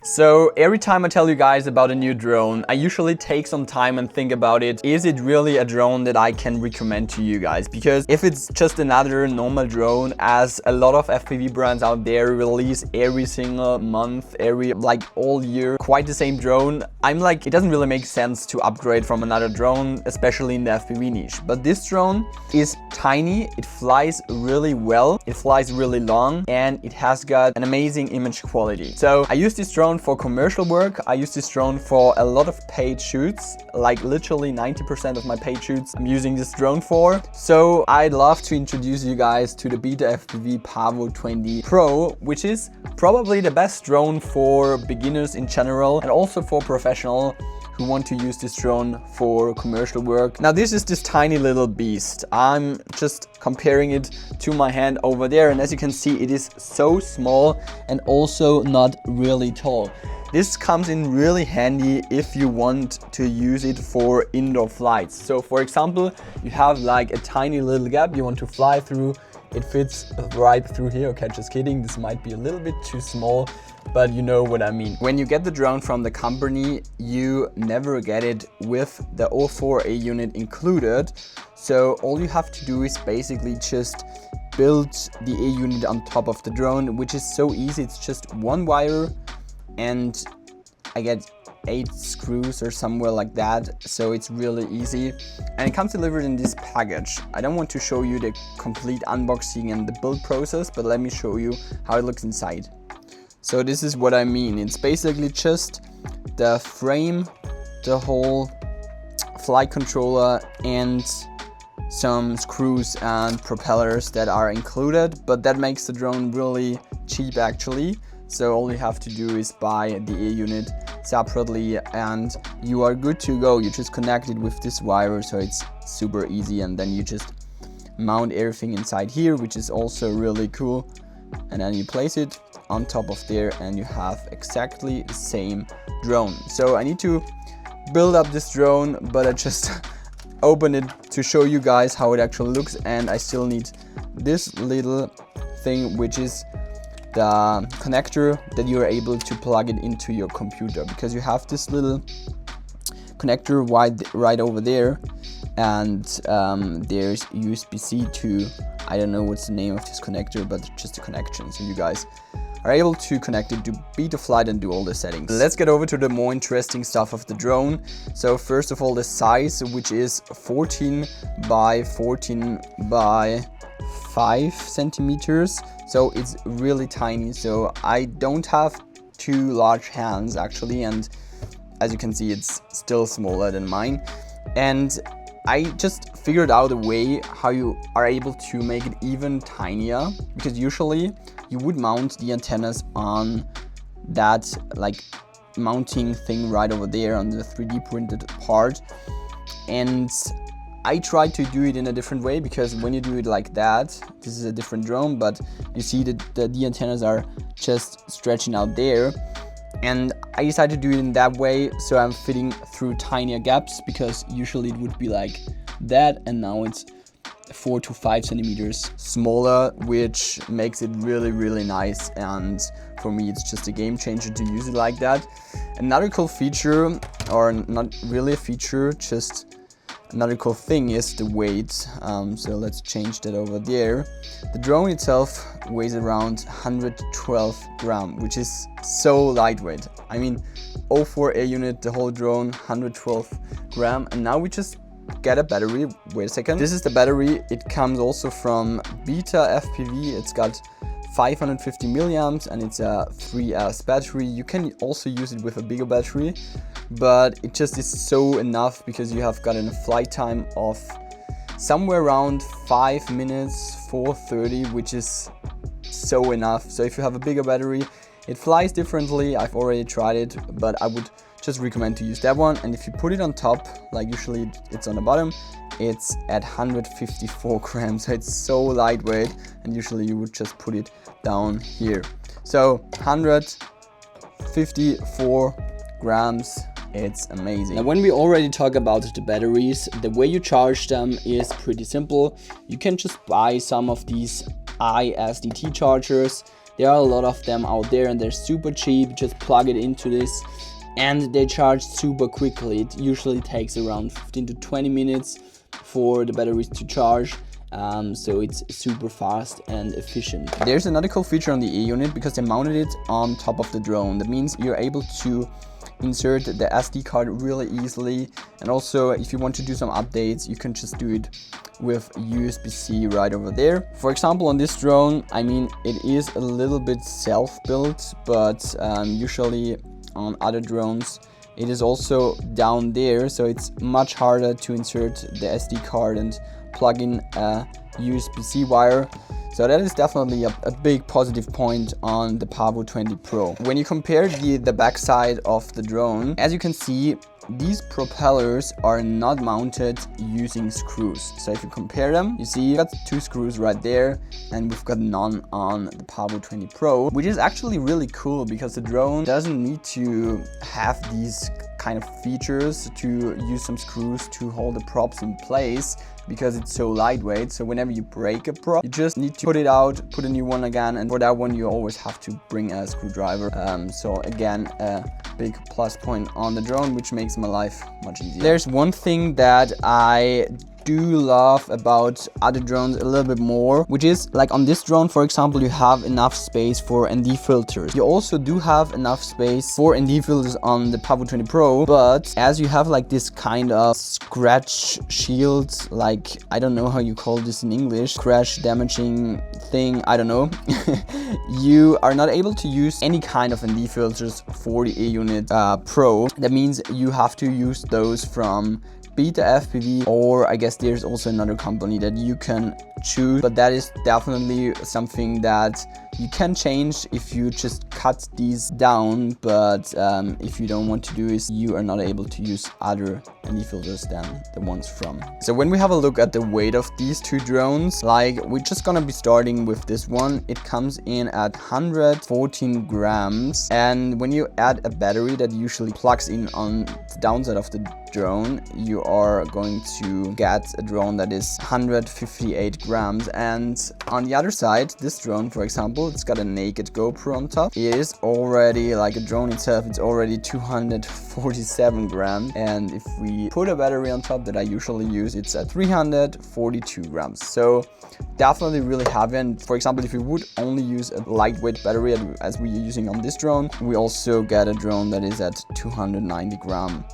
So every time I tell you guys about a new drone, I usually take some time and think about it. Is it really a drone that I can recommend to you guys? Because if it's just another normal drone, as a lot of FPV brands out there release every single month, all year, quite the same drone, I'm like, it doesn't really make sense to upgrade from another drone, especially in the FPV niche. But this drone is tiny, it flies really well, it flies really long, and it has got an amazing image quality. So I use this drone for commercial work. I use this drone for a lot of paid shoots, like literally 90% of my paid shoots I'm using this drone for. So I'd love to introduce you guys to the Betaflight Pavo 20 Pro, which is probably the best drone for beginners in general and also for professional who want to use this drone for commercial work. Now this is this tiny little beast. I'm just comparing it to my hand over there, and as you can see, it is so small and also not really tall. This comes in really handy if you want to use it for indoor flights. So for example, you have like a tiny little gap you want to fly through. It fits right through here. Okay, just kidding. This might be a little bit too small, but you know what I mean. When you get the drone from the company, you never get it with the 04A unit included. So all you have to do is basically just build the A unit on top of the drone, which is so easy. It's just one wire and I get 8 screws or somewhere like that, so it's really easy, and it comes delivered in this package. I don't want to show you the complete unboxing and the build process, but let me show you how it looks inside. So this is what I mean. It's basically just the frame, the whole flight controller, and some screws and propellers that are included, but that makes the drone really cheap actually. So all you have to do is buy the A unit separately and you are good to go. You just connect it with this wire, so it's super easy, and then you just mount everything inside here, which is also really cool, and then you place it on top of there and you have exactly the same drone. So I need to build up this drone, but I just open it to show you guys how it actually looks, and I still need this little thing, which is the connector that you are able to plug it into your computer, because you have this little connector right over there, and there's USB-C to, I don't know what's the name of this connector, but just a connection, so you guys are able to connect it to Betaflight and do all the settings. Let's get over to the more interesting stuff of the drone. So first of all, the size, which is 14 by 14 by 5 centimeters. So it's really tiny. So I don't have too large hands actually, and as you can see, it's still smaller than mine. And I just figured out a way how you are able to make it even tinier, because usually you would mount the antennas on that like mounting thing right over there on the 3D printed part, and I tried to do it in a different way, because when you do it like that, this is a different drone, but you see that the antennas are just stretching out there, and I decided to do it in that way, so I'm fitting through tinier gaps, because usually it would be like that, and now it's 4 to 5 centimeters smaller, which makes it really nice, and for me it's just a game changer to use it like that. Another cool feature, or not really a feature, just another cool thing, is the weight. So let's change that over there. The drone itself weighs around 112 grams, which is so lightweight. I mean, 04A unit, the whole drone, 112 grams. And now we just get a battery. Wait a second. This is the battery. It comes also from Betaflight. It's got 550 milliamps and it's a 3S battery. You can also use it with a bigger battery, but it just is so enough, because you have got a flight time of somewhere around 5 minutes, 4:30, which is so enough. So if you have a bigger battery, it flies differently. I've already tried it, but I would just recommend to use that one. And if you put it on top, like usually it's on the bottom, it's at 154 grams, so it's so lightweight, and usually you would just put it down here. So 154 grams, it's amazing. Now when we already talk about the batteries, the way you charge them is pretty simple. You can just buy some of these ISDT chargers. There are a lot of them out there and they're super cheap. Just plug it into this and they charge super quickly. It usually takes around 15 to 20 minutes for the batteries to charge. So it's super fast and efficient. There's another cool feature on the E-unit because they mounted it on top of the drone. That means you're able to insert the SD card really easily, and also if you want to do some updates, you can just do it with USB-C right over there. For example, on this drone, I mean, it is a little bit self-built, but usually on other drones it is also down there, so it's much harder to insert the SD card and plug in a USB-C wire. So that is definitely a big positive point on the Pavo 20 Pro. When you compare the backside of the drone, as you can see, these propellers are not mounted using screws. So if you compare them, you see you've got 2 screws right there and we've got none on the Pavo 20 Pro, which is actually really cool because the drone doesn't need to have these kind of features to use some screws to hold the props in place because it's so lightweight. So whenever you break a prop, you just need to put it out, put a new one again, and for that one you always have to bring a screwdriver. So again, a big plus point on the drone, which makes my life much easier. There's one thing that I do love about other drones a little bit more, which is like on this drone, for example, you have enough space for ND filters. You also do have enough space for ND filters on the Pavo 20 Pro, but as you have like this kind of scratch shield, like I don't know how you call this in English, crash damaging thing, I don't know, you are not able to use any kind of ND filters for the E-unit Pro. That means you have to use those from Betaflight, or I guess there's also another company that you can choose, but that is definitely something that you can change if you just cut these down. But if you don't want to do this, you are not able to use other ND filters than the ones from. So when we have a look at the weight of these 2 drones, like we're just gonna be starting with this one. It comes in at 114 grams, and when you add a battery that usually plugs in on the downside of the drone, you are going to get a drone that is 158 grams. And on the other side, this drone, for example, it's got a naked GoPro on top. It is already, like a drone itself, it's already 247 grams. And if we put a battery on top that I usually use, it's at 342 grams. So definitely really heavy. And for example, if we would only use a lightweight battery as we're using on this drone, we also get a drone that is at 290 grams.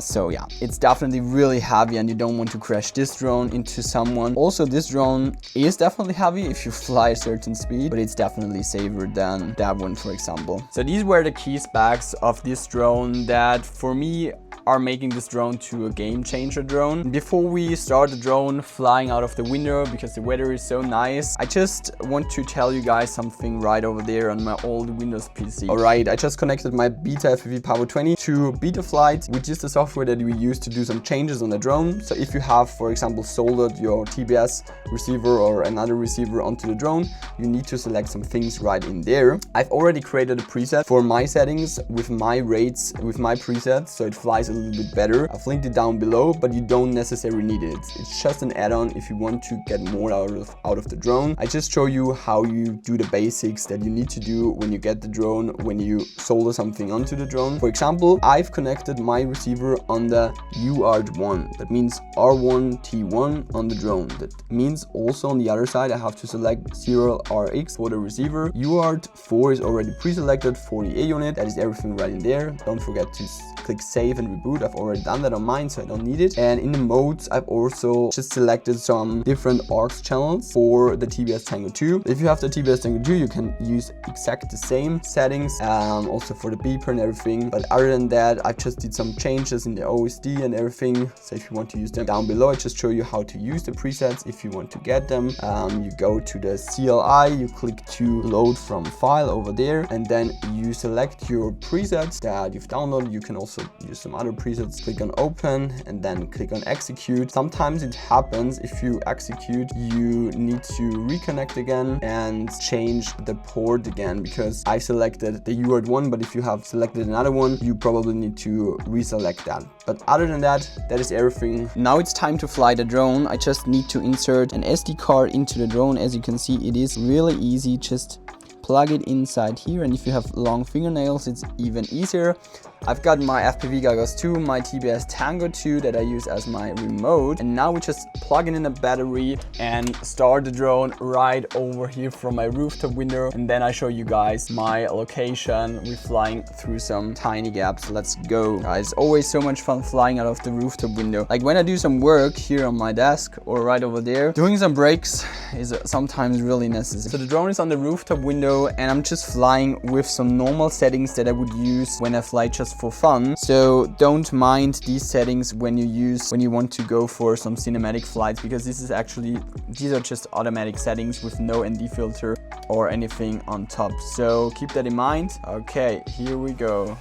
So yeah, it's definitely really heavy and you don't want to crash this drone into someone. Also, this drone is definitely heavy if you fly a certain speed, but it's definitely safer than that one, for example. So these were the key specs of this drone that for me are making this drone to a game changer drone. Before we start the drone flying out of the window, because the weather is so nice, I just want to tell you guys something right over there on my old Windows PC. Alright, I just connected my Betaflight Pavo 20 to Betaflight, which is the software that we use to do some changes on the drone. So if you have, for example, soldered your TBS receiver or another receiver onto the drone, you need to select some things right in there. I've already created a preset for my settings with my rates, with my presets, so it flies a little bit better. I've linked it down below, but you don't necessarily need it. It's just an add-on if you want to get more out of the drone. I just show you how you do the basics that you need to do when you get the drone, when you solder something onto the drone. For example, I've connected my receiver on the UART1. That means R1T1 on the drone. That means also on the other side I have to select serial RX for the receiver. UART4 is already pre-selected for the E-unit. That is everything right in there. Don't forget to click save and reboot. I've already done that on mine, so I don't need it. And in the modes, I've also just selected some different aux channels for the TBS Tango 2. If you have the TBS Tango 2, you can use exactly the same settings, also for the beeper and everything. But other than that, I just did some changes in the OSD and everything. So if you want to use them down below, I just show you how to use the presets if you want to get them. You go to the CLI, you click to load from file over there, and then you select your presets that you've downloaded. You can also use some other presets. Click on open and then click on execute. Sometimes it happens if you execute, you need to reconnect again and change the port again, because I selected the UART1, but if you have selected another one, you probably need to reselect that. But other than that, that is everything. Now it's time to fly the drone. I just need to insert an SD card into the drone. As you can see, it is really easy. Just plug it inside here, and if you have long fingernails, it's even easier. I've got my FPV goggles 2, my TBS Tango 2 that I use as my remote, and now we just plug in a battery and start the drone right over here from my rooftop window, and then I show you guys my location. We're flying through some tiny gaps. Let's go, guys. Always so much fun flying out of the rooftop window. Like when I do some work here on my desk or right over there, doing some breaks is sometimes really necessary. So the drone is on the rooftop window, and I'm just flying with some normal settings that I would use when I fly just for fun. So don't mind these settings when you want to go for some cinematic flights, because these are just automatic settings with no ND filter or anything on top. So keep that in mind. Okay, here we go.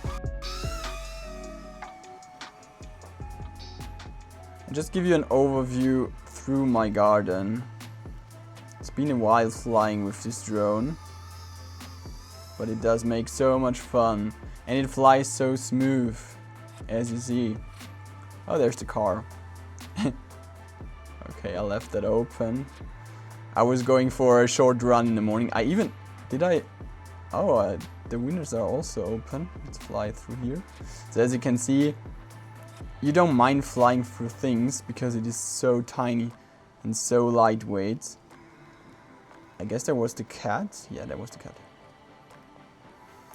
I'll just give you an overview through my garden. It's been a while flying with this drone, but it does make so much fun, and it flies so smooth, as you see. Oh, there's the car. Okay, I left that open. I was going for a short run in the morning. The windows are also open. Let's fly through here. So as you can see, you don't mind flying through things because it is so tiny and so lightweight. I guess there was the cat. Yeah, that was the cat.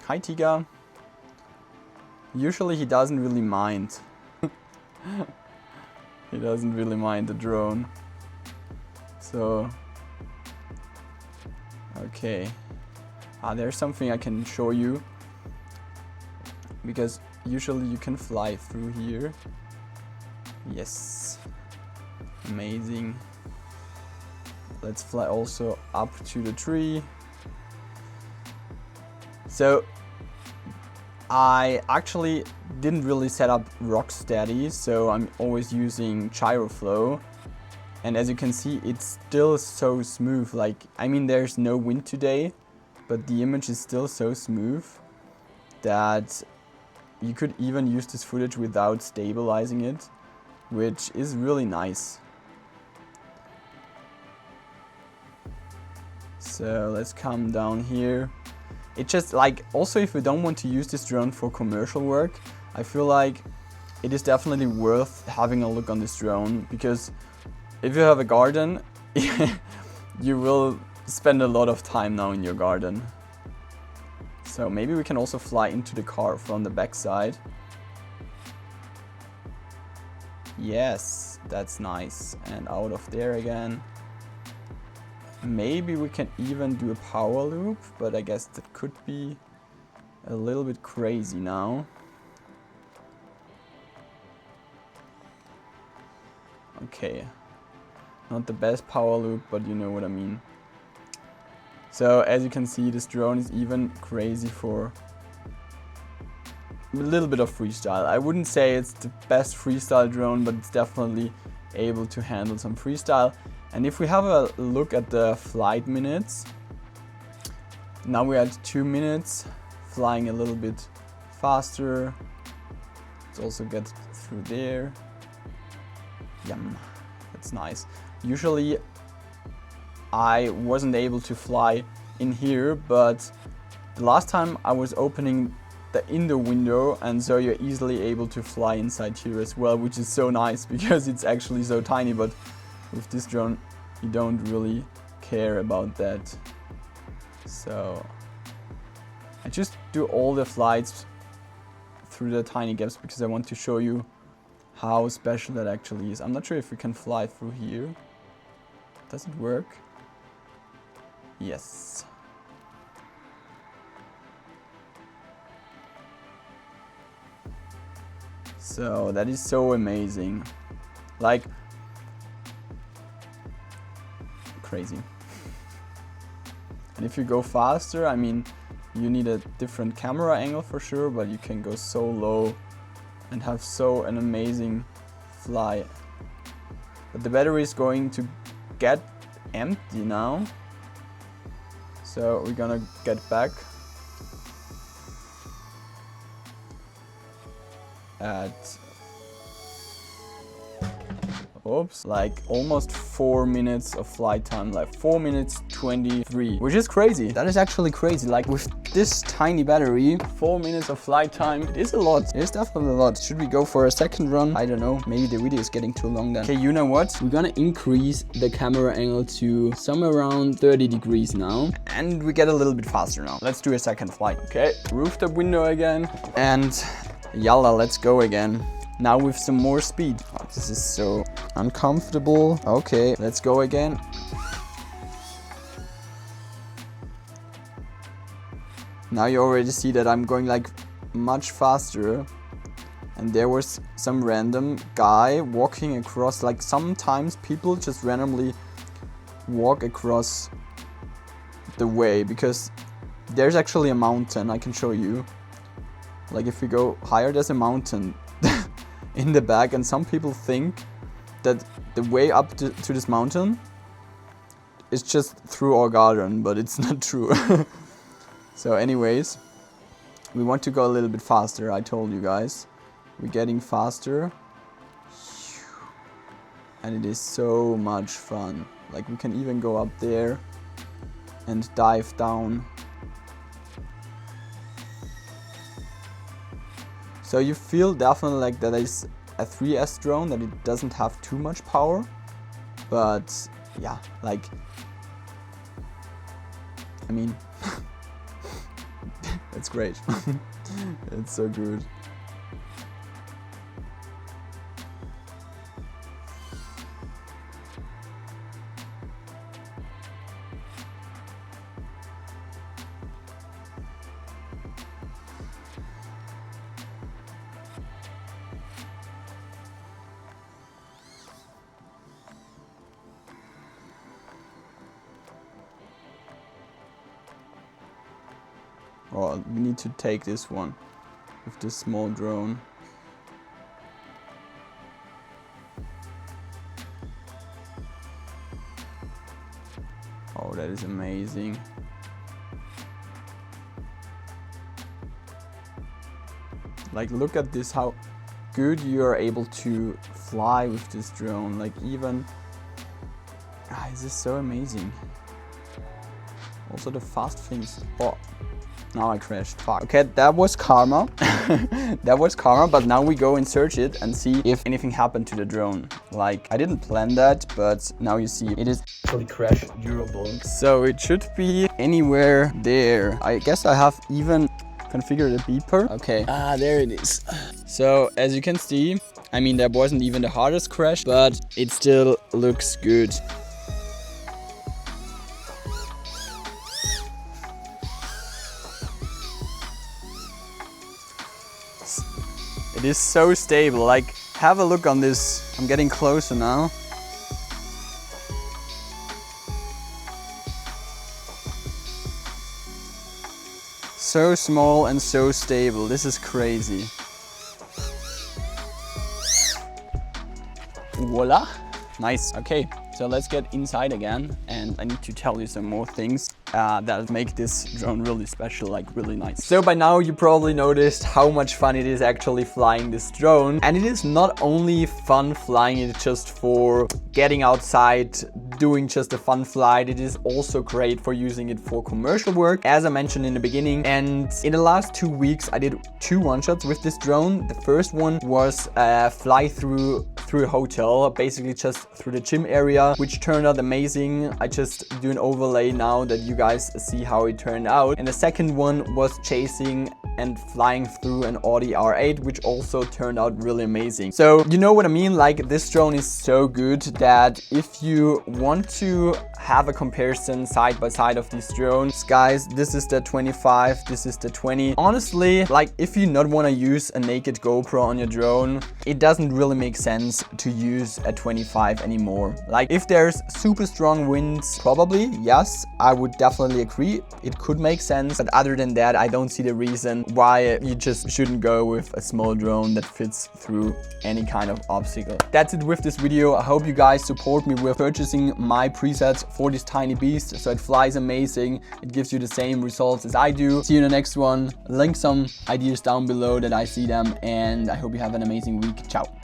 Hi, Tiga. Usually he doesn't really mind. He doesn't really mind the drone. So, okay. There's something I can show you, because usually you can fly through here. Yes. Amazing. Let's fly also up to the tree. So I actually didn't really set up rock steady, so I'm always using gyroflow, and as you can see, it's still so smooth. Like, I mean, there's no wind today, but the image is still so smooth that you could even use this footage without stabilizing it, which is really nice. So let's come down here. It's just like, also if you don't want to use this drone for commercial work, I feel like it is definitely worth having a look on this drone, because if you have a garden, you will spend a lot of time now in your garden. So maybe we can also fly into the car from the back side. Yes, that's nice. And out of there again. Maybe we can even do a power loop, but I guess that could be a little bit crazy now. Okay, not the best power loop, but you know what I mean. So as you can see, this drone is even crazy for a little bit of freestyle. I wouldn't say it's the best freestyle drone, but it's definitely able to handle some freestyle. And if we have a look at the flight minutes, now we're at 2 minutes, flying a little bit faster. Let's also get through there. Yum, that's nice. Usually I wasn't able to fly in here, but the last time I was opening the indoor window, and so you're easily able to fly inside here as well, which is so nice because it's actually so tiny. But with this drone you don't really care about that. So I just do all the flights through the tiny gaps because I want to show you how special that actually is. I'm not sure if we can fly through here. Does it work? Yes. So that is so amazing. Like, crazy. And if you go faster, I mean, you need a different camera angle for sure, but you can go so low and have an amazing fly. But the battery is going to get empty now, so we're gonna get back at oops, like almost 4 minutes of flight time, like 4 minutes 23, which is crazy. That is actually crazy. Like with this tiny battery, 4 minutes of flight time, it is a lot. It is definitely a lot. Should we go for a second run? I don't know. Maybe the video is getting too long then. Okay, you know what? We're gonna increase the camera angle to somewhere around 30 degrees now. And we get a little bit faster now. Let's do a second flight. Okay, rooftop window again. And yalla, let's go again. Now with some more speed. Oh, this is so uncomfortable. Okay, let's go again. Now you already see that I'm going like much faster. And there was some random guy walking across. Like sometimes people just randomly walk across the way because there's actually a mountain. I can show you. Like if we go higher, there's a mountain in the back, and some people think that the way up to this mountain is just through our garden, but it's not true. So anyways, we want to go a little bit faster. I told you guys, we're getting faster, and it is so much fun. Like we can even go up there and dive down. So you feel definitely like that is a 3S drone, that it doesn't have too much power. But yeah, like, I mean, it's great. It's so good. Oh, we need to take this one with this small drone. Oh, that is amazing. Like, look at this, how good you are able to fly with this drone. Like, even, this is so amazing. Also the fast things. Oh, now I crashed. Fuck. Okay, that was karma. That was karma, but now we go and search it and see if anything happened to the drone. Like, I didn't plan that, but now you see it is actually crash durable. So it should be anywhere there. I guess I have even configured a beeper. Okay, there it is. So as you can see, I mean, that wasn't even the hardest crash, but it still looks good. It is so stable. Like, have a look on this. I'm getting closer now. So small and so stable. This is crazy. Voila. Nice. Okay, so let's get inside again, and I need to tell you some more things that make this drone really special, like really nice. So by now you probably noticed how much fun it is actually flying this drone, and it is not only fun flying it just for getting outside, doing just a fun flight, it is also great for using it for commercial work, as I mentioned in the beginning. And in the last 2 weeks I did 2 one-shots with this drone. The first one was a fly through a hotel, basically just through the gym area, which turned out amazing. I just do an overlay now that you guys see how it turned out. And the second one was chasing and flying through an Audi R8, which also turned out really amazing. So you know what I mean? Like, this drone is so good that if you want to have a comparison side by side of these drones, guys, this is the 25, this is the 20. Honestly, like, if you not want to use a naked GoPro on your drone, it doesn't really make sense to use a 25 anymore. Like, if there's super strong winds, probably, yes, I would definitely agree. It could make sense, but other than that, I don't see the reason why you just shouldn't go with a small drone that fits through any kind of obstacle. That's it with this video. I hope you guys support me with purchasing my presets for this tiny beast, so it flies amazing. It gives you the same results as I do. See you in the next one. Link some ideas down below that I see them, and I hope you have an amazing week. Ciao.